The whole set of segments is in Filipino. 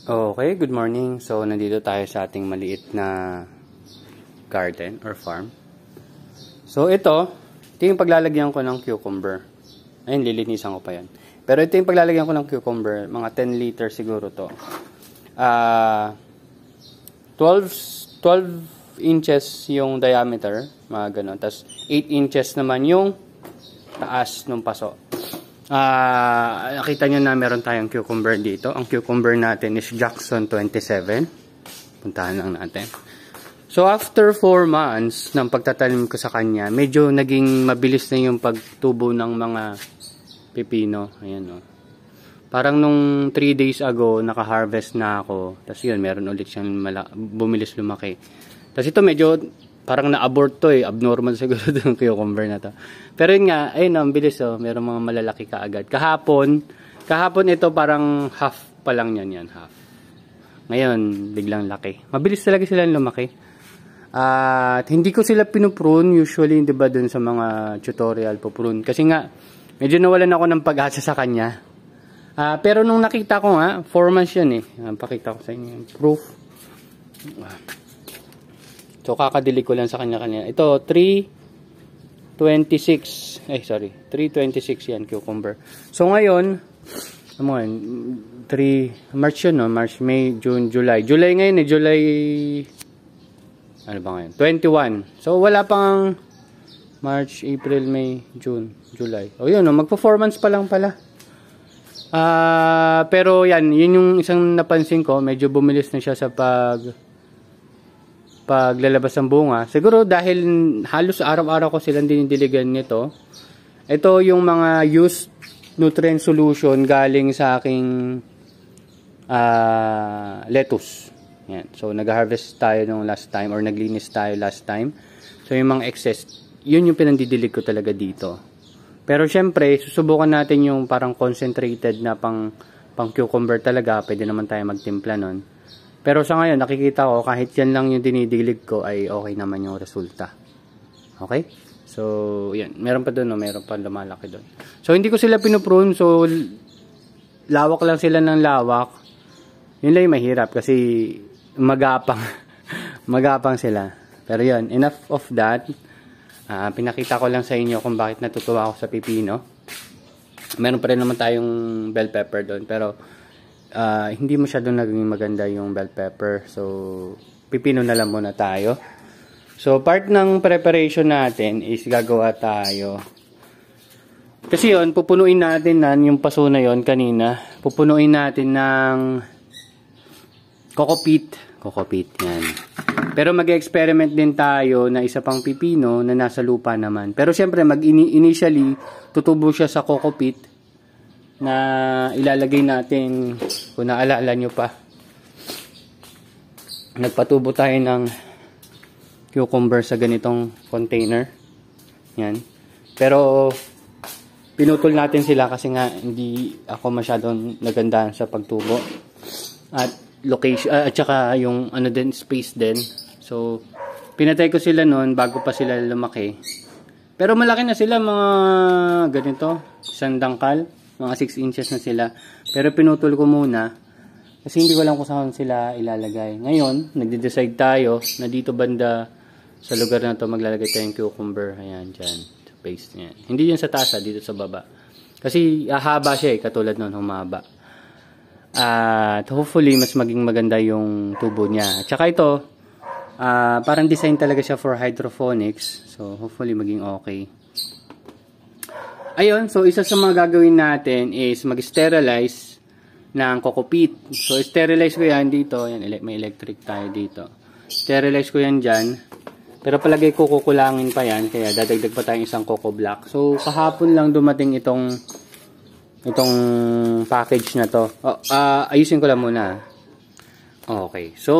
Okay, good morning. So, nandito tayo sa ating maliit na garden or farm. So, ito yung paglalagyan ko ng cucumber. Ayun, lilinisan ko pa yan. Pero ito yung paglalagyan ko ng cucumber. Mga 10 liters siguro to. 12 inches yung diameter. Mga ganun. Tapos, 8 inches naman yung taas ng paso. Nakita nyo na meron tayong cucumber dito. Ang cucumber natin is Jackson 27. Puntahan lang natin. So, after 4 months ng pagtatanim ko sa kanya, medyo naging mabilis na yung pagtubo ng mga pipino. Ayan o. Parang nung 3 days ago, naka-harvest na ako. Tapos yun, meron ulit siyang bumilis lumaki. Tapos ito medyo parang na-abort to eh. Abnormal siguro yung cucumber na to. Pero yun nga, ayun ang bilis oh. Meron mga malalaki kaagad. Kahapon ito parang half pa lang yan, half. Ngayon, biglang laki. Mabilis talaga sila lumaki. At hindi ko sila pinuprune usually, di ba, dun sa mga tutorial puprune. Kasi nga, medyo nawalan ako ng pag-asa sa kanya. Pero nung nakita ko nga, 4 months yan eh. Pakita ko sa inyo yung proof. So, kakadilig ko lang sa kanya. Ito, 326 yan, cucumber. So, ngayon, March yun, no? March, May, June, July. July ngayon eh, July, ano ba ngayon? 21. So, wala pang March, April, May, June, July. O yun, no? Magpo-4 months pa lang pala. Pero yan, yun yung isang napansin ko, medyo bumilis na siya sa paglalabas ng bunga. Siguro dahil halos araw-araw ko silang dinidiligan nito. Ito yung mga used nutrient solution galing sa aking lettuce. Yan. So nag-harvest tayo nung last time or naglinis tayo last time. So yung mga excess, yun yung pinandidilig ko talaga dito. Pero syempre, susubukan natin yung parang concentrated na pang cucumber talaga. Pwede naman tayo magtimpla nun. Pero sa ngayon, nakikita ko kahit yan lang yung dinidilig ko ay okay naman yung resulta. Okay? So, yan. Meron pa doon, no? Meron pa lumalaki doon. So, hindi ko sila pinuprune. So, lawak lang sila ng lawak. Yun lang yung mahirap kasi magapang. Magapang sila. Pero yun, enough of that. Pinakita ko lang sa inyo kung bakit natutuwa ako sa pipino. Meron pa rin naman tayong bell pepper doon. Pero, hindi masyadong naging maganda yung bell pepper. So, pipino na lang muna tayo. So, part ng preparation natin is gagawa tayo. Kasi yun, pupunuin natin yung paso na yun kanina. Pupunuin natin ng coco peat. Coco peat, yan. Pero mag-experiment din tayo na isa pang pipino na nasa lupa naman. Pero syempre, initially, tutubo siya sa coco peat na ilalagay natin, kung naalala nyo pa, nagpatubo tayo ng cucumber sa ganitong container. Yan. Pero pinutol natin sila kasi nga hindi ako masyadong nagandahan sa pagtubo at location at saka yung ano din, space din. So pinatay ko sila noon bago pa sila lumaki. Pero malaki na sila, mga ganito, isang dangkal. Mga 6 inches na sila. Pero pinutol ko muna kasi hindi ko alam kung saan sila ilalagay. Ngayon, nagde-decide tayo na dito banda sa lugar na to maglalagay tayong cucumber. Ayan, dyan. Paste niyan. Hindi yan sa taas, dito sa baba. Kasi haba siya katulad nun, humaba. At hopefully, mas maging maganda yung tubo niya. At saka ito, parang design talaga siya for hydroponics. So, hopefully maging okay. Ayun, so isa sa mga gagawin natin is mag-sterilize ng coco peat. So, sterilize ko yan dito. Yan, may electric tayo dito. Sterilize ko yan dyan. Pero palagay ko kukulangin pa yan. Kaya dadagdag pa tayong isang coco block. So, kahapon lang dumating itong package na to. Ayusin ko lang muna. Okay. So,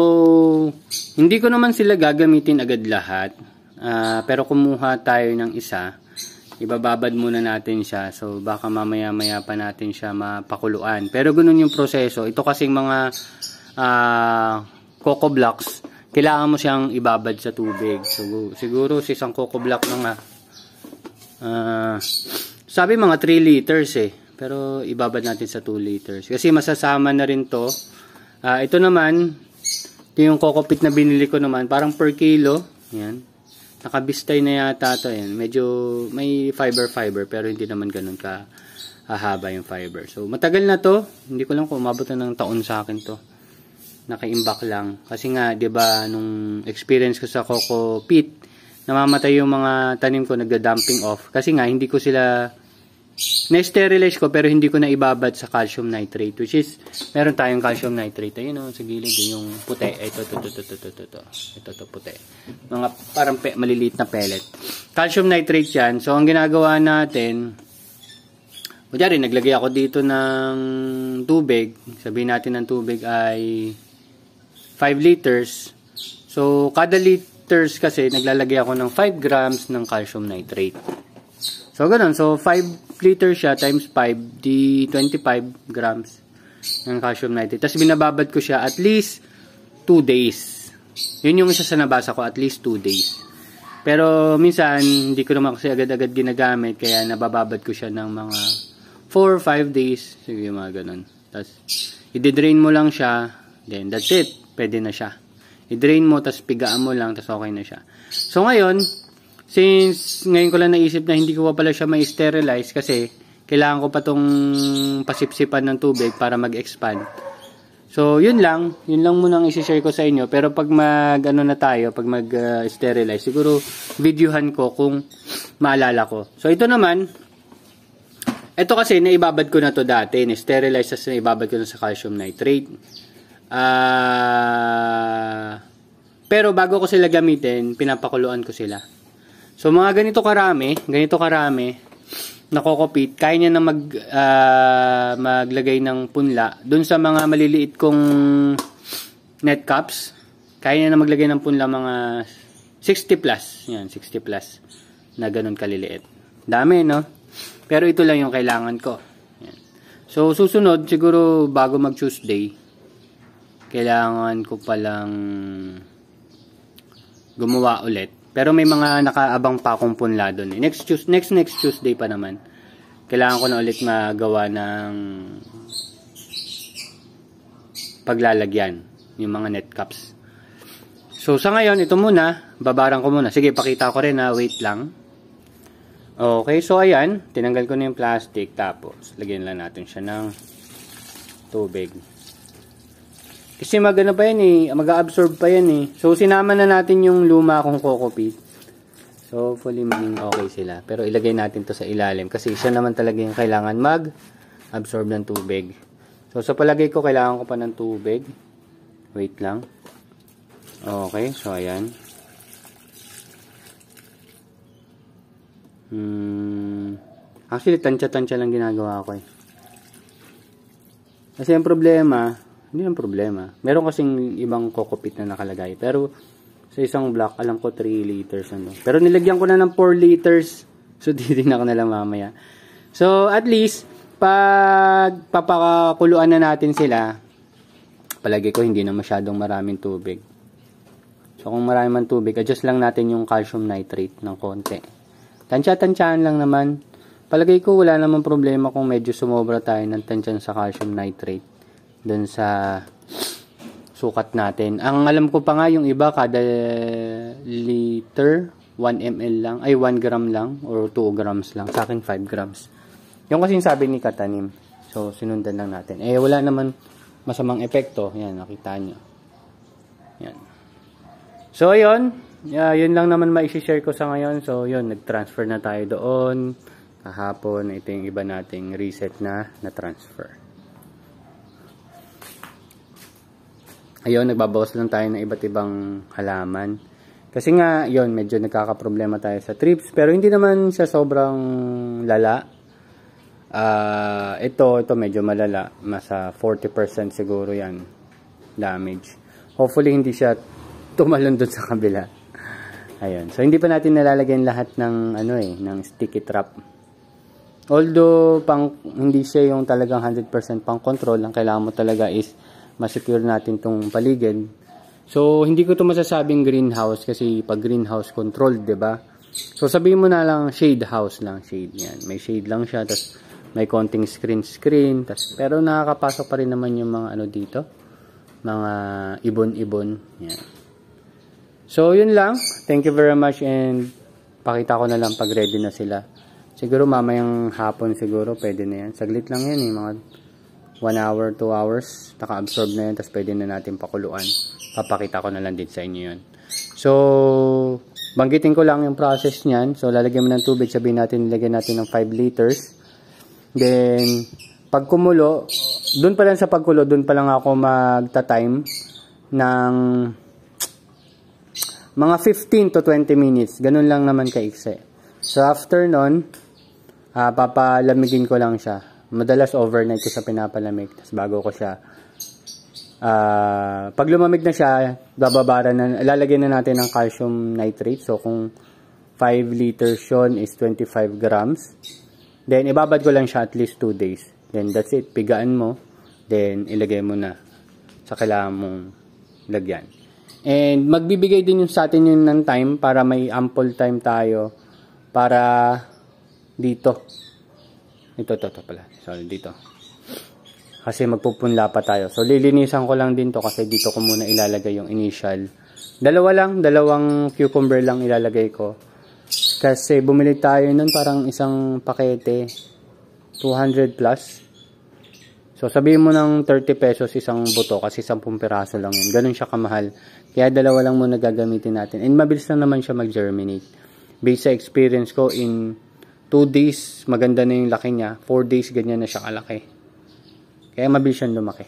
hindi ko naman sila gagamitin agad lahat. Pero kumuha tayo ng isa. Ibababad muna natin siya. So, baka mamaya-maya pa natin siya mapakuluan. Pero ganun yung proseso. Ito kasing mga coco blocks, kailangan mo siyang ibabad sa tubig. So, siguro sa isang coco block mga sabi mga 3 liters eh. Pero ibabad natin sa 2 liters. Kasi masasama na rin to Ito naman, ito yung kokopit na binili ko naman, parang per kilo. Yan. Nakabistay na yata ito. Yan. Medyo may fiber pero hindi naman ganun ka haba yung fiber. So matagal na to. Hindi ko lang kung umabot na ng taon sa akin to. Naka-imbak lang. Kasi nga, 'di ba, nung experience ko sa coco pit, namamatay yung mga tanim ko, nagda-dumping off. Kasi nga hindi ko sila na-sterilize ko pero hindi ko na ibabad sa calcium nitrate, which is meron tayong calcium nitrate ayun sa gilid yung puti, ito puti, mga parang maliliit na pellet, calcium nitrate yan. So ang ginagawa natin, kunyari naglagay ako dito ng tubig, sabihin natin ng tubig ay 5 liters, so kada liters kasi naglalagay ako ng 5 grams ng calcium nitrate. So, ganun. So, 5 liters siya times 5, di 25 grams ng calcium nitrate. Tapos, binababad ko siya at least 2 days. Yun yung isa sa nabasa ko, at least 2 days. Pero, minsan, hindi ko naman kasi agad-agad ginagamit, kaya nabababad ko siya ng mga 4 or 5 days. Sige, mga ganun. Tapos, i-drain mo lang siya, then that's it. Pwede na siya. I-drain mo, tapos pigaan mo lang, tapos okay na siya. So, ngayon, since ngayon ko lang naisip na hindi ko pa pala siya ma-sterilize kasi kailangan ko pa tong pasipsipan ng tubig para mag-expand. So, yun lang muna ang isi-share ko sa inyo. Pero pag pag mag-sterilize, siguro videohan ko kung maalala ko. So, ito naman, ito kasi naibabad ko na to dati, na-sterilize as naibabad ko na sa calcium nitrate. Pero bago ko sila gamitin, pinapakuluan ko sila. So, mga ganito karami na kokopit, kaya niya na maglagay ng punla. Doon sa mga maliliit kong net cups, kaya niya na maglagay ng punla mga 60 plus. Yan, 60 plus na ganun kaliliit. Dami, no? Pero ito lang yung kailangan ko. Yan. So, susunod, siguro bago mag-Tuesday, kailangan ko palang gumawa ulit. Pero may mga nakaabang pa akong punla doon. Next Tuesday pa naman. Kailangan ko na ulit magawa ng paglalagyan. Yung mga net caps. So sa ngayon, ito muna. Babarang ko muna. Sige, pakita ko rin na wait lang. Okay, so ayan. Tinanggal ko na yung plastic. Tapos, lagyan lang natin siya ng tubig. Kasi magana pa yan eh, mag-absorb pa yan eh. So, sinama na natin yung luma kong kokopit. So, hopefully maging okay sila. Pero ilagay natin to sa ilalim kasi siya naman talaga yung kailangan mag-absorb ng tubig. So, sa palagay ko, kailangan ko pa ng tubig. Wait lang. Okay, so ayan. Actually, tansya-tansya lang ginagawa ko eh. Kasi ang problema, hindi ang problema. Meron kasing ibang kokopit na nakalagay. Pero sa isang block, alam ko 3 liters. Ano. Pero nilagyan ko na ng 4 liters. So, titignan ko na lang mamaya. So, at least, pag papakuluan na natin sila, palagi ko hindi na masyadong maraming tubig. So, kung maraming man tubig, adjust lang natin yung calcium nitrate ng konti. Tansya-tansyaan lang naman. Palagay ko wala namang problema kung medyo sumobra tayo ng tansyan sa calcium nitrate dun sa sukat natin. Ang alam ko pa nga yung iba kada liter 1 ml lang, ay 1 gram lang or 2 grams lang. Sa akin 5 grams. Yung kasing sabi ni Katanim. So sinundan lang natin. Eh wala naman masamang epekto. Yan, nakita nyo. Yan. So ayun, yun lang naman ma-share ko sa ngayon. So yun, nag-transfer na tayo doon. Kahapon, ito yung iba nating reset na transfer. Ayun, nagbabawas lang tayo ng iba't ibang halaman. Kasi nga, yun, medyo nagkakaproblema tayo sa trips. Pero hindi naman siya sobrang lala. Ito medyo malala. Masa 40% siguro yan. Damage. Hopefully, hindi siya tumalon doon sa kabila. Ayun. So, hindi pa natin nalalagyan lahat ng, ng sticky trap. Although, hindi siya yung talagang 100% pang control. Ang kailangan mo talaga is ma-secure natin tong paligid. So, hindi ko to masasabing greenhouse kasi pag greenhouse controlled, 'di ba? So, sabihin mo na lang shade house lang, shade yan. May shade lang siya, tas may konting screen, tas pero nakakapasok pa rin naman yung mga dito, mga ibon-ibon. Yan. So, yun lang. Thank you very much and pakita ko na lang pag ready na sila. Siguro mamayang hapon siguro pwede na yan. Saglit lang yan mga 1 hour, 2 hours. Naka-absorb na yan, tapos pwede na natin pakuluan. Papakita ko na lang din sa inyo yun. So, banggitin ko lang yung process niyan. So, lalagyan mo ng tubig. Sabihin natin, nilagyan natin ng 5 liters. Then, pag kumulo, dun pa lang sa pagkulo, dun pa lang ako magta-time ng mga 15 to 20 minutes. Ganun lang naman kaiksi. So, after nun, papalamigin ko lang siya. Madalas overnight ko siya pinapalamig. Tapos bago ko siya, pag lumamig na siya, lalagyan na natin ng calcium nitrate. So, kung 5 liters yun is 25 grams. Then, ibabad ko lang siya at least 2 days. Then, that's it. Pigaan mo. Then, ilagay mo na sa kailangan mong lagyan. And, magbibigay din yung sa atin yun ng time para may ample time tayo para dito. Ito pala. Sorry, dito. Kasi magpupunla pa tayo. So, lilinisan ko lang din to kasi dito ko muna ilalagay yung initial. Dalawang cucumber lang ilalagay ko. Kasi bumili tayo nun parang isang pakete. 200 plus. So, sabihin mo ng 30 pesos isang buto kasi 10 piraso lang yun. Ganun siya kamahal. Kaya dalawa lang muna gagamitin natin. And mabilis lang naman siya mag-germinate. Based sa experience ko, in 2 days, maganda na yung laki niya. 4 days, ganyan na siya kalaki. Kaya mabilis siyang lumaki.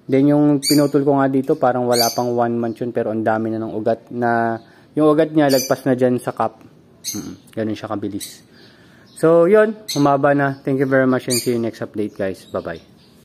Then, yung pinutol ko nga dito, parang wala pang 1 month yun, pero ang dami na ng ugat na, yung ugat niya, lagpas na dyan sa cup. Ganun siya kabilis. So, yun. Humaba na. Thank you very much and see you next update, guys. Bye-bye.